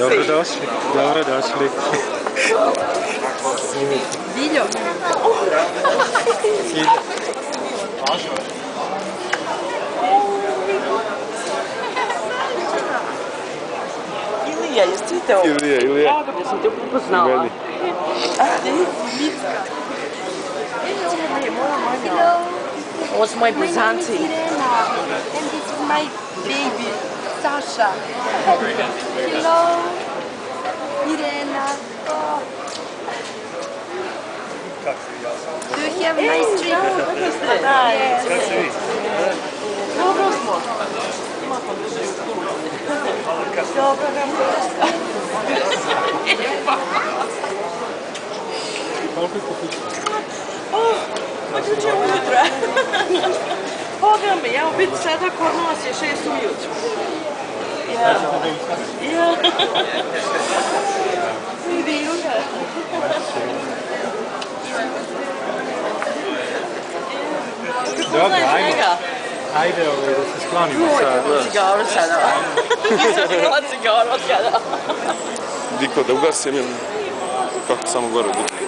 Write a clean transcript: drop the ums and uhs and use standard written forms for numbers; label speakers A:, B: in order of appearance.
A: Dobrodošli, dobrodošli.
B: Diljo. Ilija, jesi ti te ovo?
A: Ilija.
B: Kako da sam te upoznala?
A: Meni.
B: Ovo su moji blizanci.
C: And this is my baby, Sasha. Hello, Irena. Oh. Do you have a nice trip? Yes.
B: Dobro smo. Dobro nam Pa juče ujutro. Boga mi, evo biti sada kod nas je 6 ujutro. Ja. Vidi Ilija.
A: Dobro, ajmo. Ajde da se sklonimo sad.
B: Cigaru sada. Nisam bila cigaru od kada.
D: Diko, da ugasim ili kako samo gore biti?